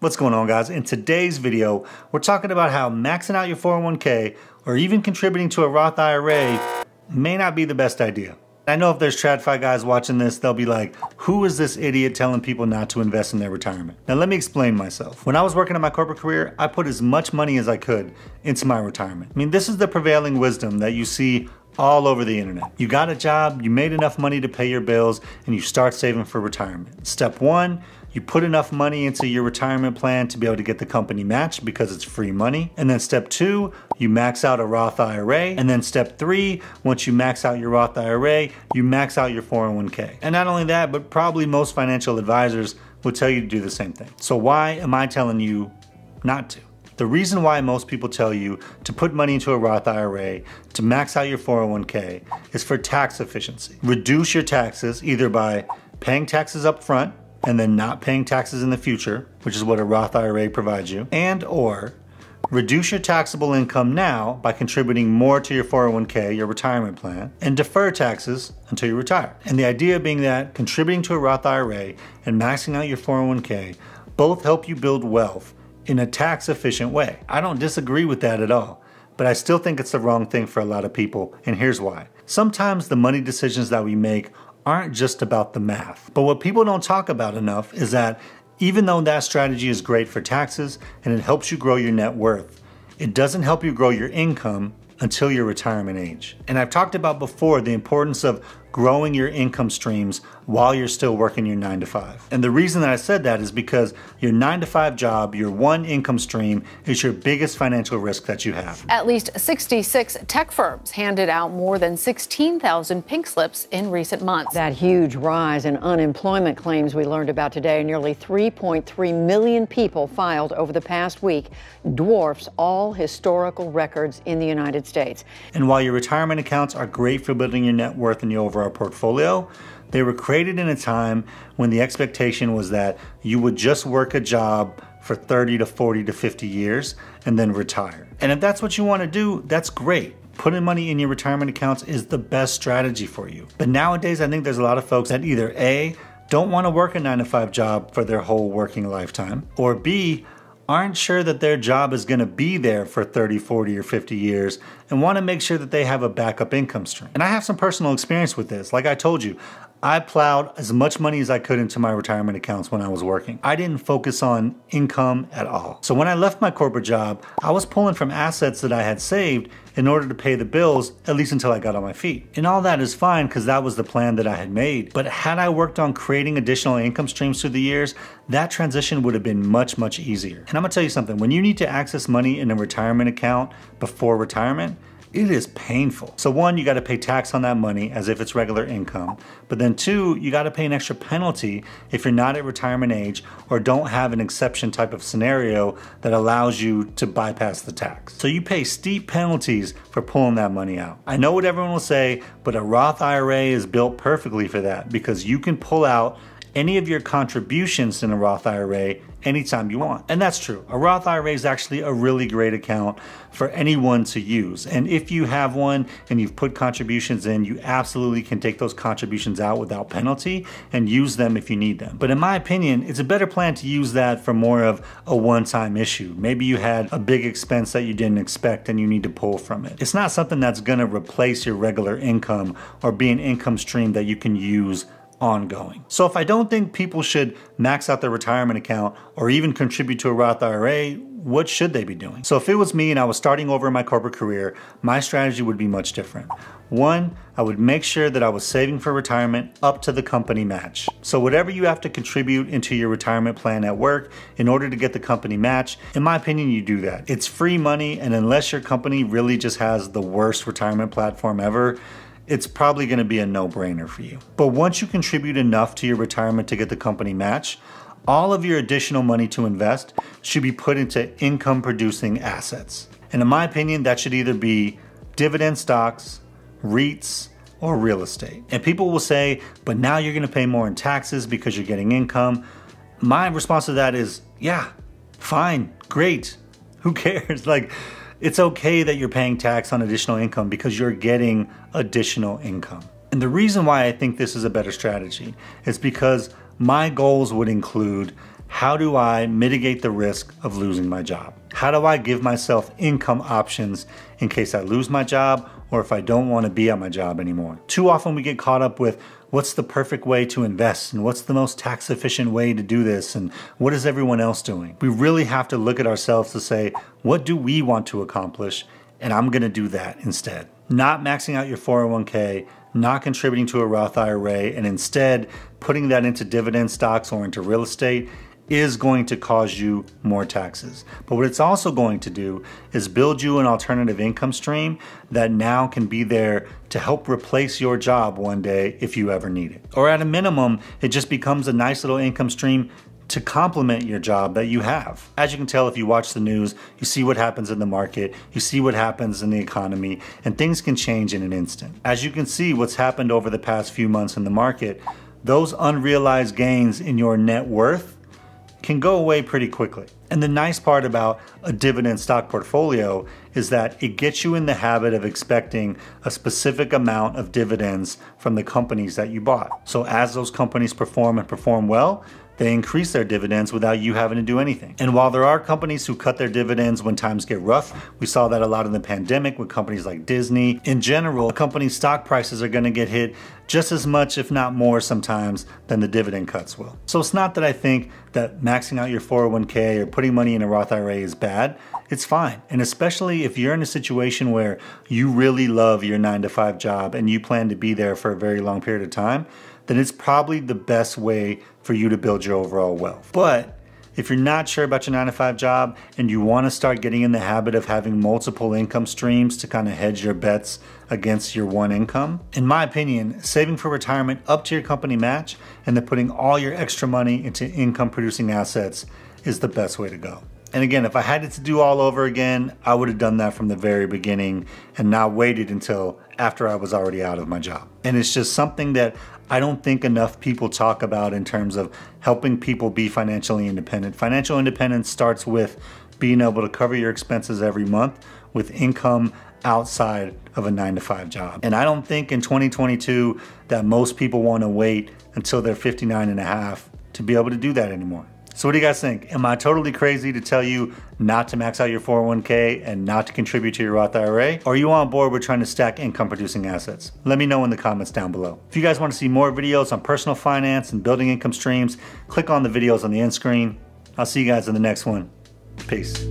What's going on, guys? In today's video, we're talking about how maxing out your 401k or even contributing to a Roth IRA may not be the best idea. I know if there's TradFi guys watching this, they'll be like, who is this idiot telling people not to invest in their retirement? Now let me explain myself. When I was working in my corporate career, I put as much money as I could into my retirement. I mean, this is the prevailing wisdom that you see all over the internet. You got a job, you made enough money to pay your bills, and you start saving for retirement. Step one, you put enough money into your retirement plan to be able to get the company match because it's free money. And then step two, you max out a Roth IRA. And then step three, once you max out your Roth IRA, you max out your 401k. And not only that, but probably most financial advisors will tell you to do the same thing. So why am I telling you not to? The reason why most people tell you to put money into a Roth IRA, to max out your 401k, is for tax efficiency. Reduce your taxes either by paying taxes up front and then not paying taxes in the future, which is what a Roth IRA provides you, and or reduce your taxable income now by contributing more to your 401k, your retirement plan, and defer taxes until you retire. And the idea being that contributing to a Roth IRA and maxing out your 401k both help you build wealth in a tax efficient way. I don't disagree with that at all, but I still think it's the wrong thing for a lot of people, and here's why. Sometimes the money decisions that we make aren't just about the math. But what people don't talk about enough is that even though that strategy is great for taxes and it helps you grow your net worth, it doesn't help you grow your income until your retirement age. And I've talked about before the importance of growing your income streams while you're still working your 9 to 5. And the reason that I said that is because your 9 to 5 job, your one income stream, is your biggest financial risk that you have. At least 66 tech firms handed out more than 16,000 pink slips in recent months. That huge rise in unemployment claims we learned about today, nearly 3.3 million people filed over the past week, dwarfs all historical records in the United States. And while your retirement accounts are great for building your net worth and your overall portfolio, they were created in a time when the expectation was that you would just work a job for 30 to 40 to 50 years and then retire. And if that's what you want to do, that's great. Putting money in your retirement accounts is the best strategy for you. But nowadays, I think there's a lot of folks that either A, don't want to work a 9 to 5 job for their whole working lifetime, or B, aren't sure that their job is going to be there for 30, 40, or 50 years and want to make sure that they have a backup income stream. And I have some personal experience with this. Like I told you, I plowed as much money as I could into my retirement accounts when I was working. I didn't focus on income at all. So when I left my corporate job, I was pulling from assets that I had saved in order to pay the bills, at least until I got on my feet. And all that is fine because that was the plan that I had made. But had I worked on creating additional income streams through the years, that transition would have been much, much easier. And I'm gonna tell you something, when you need to access money in a retirement account before retirement, it is painful. So one, you gotta pay tax on that money as if it's regular income. But then two, you gotta pay an extra penalty if you're not at retirement age or don't have an exception type of scenario that allows you to bypass the tax. So you pay steep penalties for pulling that money out. I know what everyone will say, but a Roth IRA is built perfectly for that because you can pull out any of your contributions in a Roth IRA anytime you want. And that's true. A Roth IRA is actually a really great account for anyone to use. And if you have one and you've put contributions in, you absolutely can take those contributions out without penalty and use them if you need them. But in my opinion, it's a better plan to use that for more of a one-time issue. Maybe you had a big expense that you didn't expect and you need to pull from it. It's not something that's gonna replace your regular income or be an income stream that you can use ongoing. So if I don't think people should max out their retirement account or even contribute to a Roth IRA, what should they be doing? So if it was me and I was starting over in my corporate career, my strategy would be much different. One, I would make sure that I was saving for retirement up to the company match. So whatever you have to contribute into your retirement plan at work in order to get the company match, in my opinion, you do that. It's free money, and unless your company really just has the worst retirement platform ever, it's probably going to be a no-brainer for you. But once you contribute enough to your retirement to get the company match, all of your additional money to invest should be put into income-producing assets. And in my opinion, that should either be dividend stocks, REITs, or real estate. And people will say, but now you're going to pay more in taxes because you're getting income. My response to that is, yeah, fine, great. Who cares? Like, it's okay that you're paying tax on additional income because you're getting additional income. And the reason why I think this is a better strategy is because my goals would include how do I mitigate the risk of losing my job? How do I give myself income options in case I lose my job or if I don't want to be at my job anymore? Too often we get caught up with what's the perfect way to invest and what's the most tax efficient way to do this and what is everyone else doing? We really have to look at ourselves to say, what do we want to accomplish? And I'm going to do that instead. Not maxing out your 401k, not contributing to a Roth IRA, and instead putting that into dividend stocks or into real estate is going to cause you more taxes. But what it's also going to do is build you an alternative income stream that now can be there to help replace your job one day if you ever need it. Or at a minimum, it just becomes a nice little income stream to complement your job that you have. As you can tell if you watch the news, you see what happens in the market, you see what happens in the economy, and things can change in an instant. As you can see what's happened over the past few months in the market, those unrealized gains in your net worth can go away pretty quickly. And the nice part about a dividend stock portfolio is that it gets you in the habit of expecting a specific amount of dividends from the companies that you bought. So as those companies perform and perform well, they increase their dividends without you having to do anything. And while there are companies who cut their dividends when times get rough, we saw that a lot in the pandemic with companies like Disney. In general, a company's stock prices are going to get hit just as much, if not more sometimes, than the dividend cuts will. So it's not that I think that maxing out your 401k or putting money in a Roth IRA is bad. It's fine. And especially if you're in a situation where you really love your 9-to-5 job and you plan to be there for a very long period of time, then it's probably the best way for you to build your overall wealth. But if you're not sure about your 9-to-5 job and you want to start getting in the habit of having multiple income streams to kind of hedge your bets against your one income, in my opinion, saving for retirement up to your company match and then putting all your extra money into income producing assets is the best way to go. And again, if I had it to do all over again, I would have done that from the very beginning and not waited until after I was already out of my job. And it's just something that I don't think enough people talk about in terms of helping people be financially independent. Financial independence starts with being able to cover your expenses every month with income outside of a 9-to-5 job. And I don't think in 2022 that most people want to wait until they're 59 and a half to be able to do that anymore. So what do you guys think? Am I totally crazy to tell you not to max out your 401k and not to contribute to your Roth IRA? Or are you on board with trying to stack income producing assets? Let me know in the comments down below. If you guys want to see more videos on personal finance and building income streams, click on the videos on the end screen. I'll see you guys in the next one. Peace.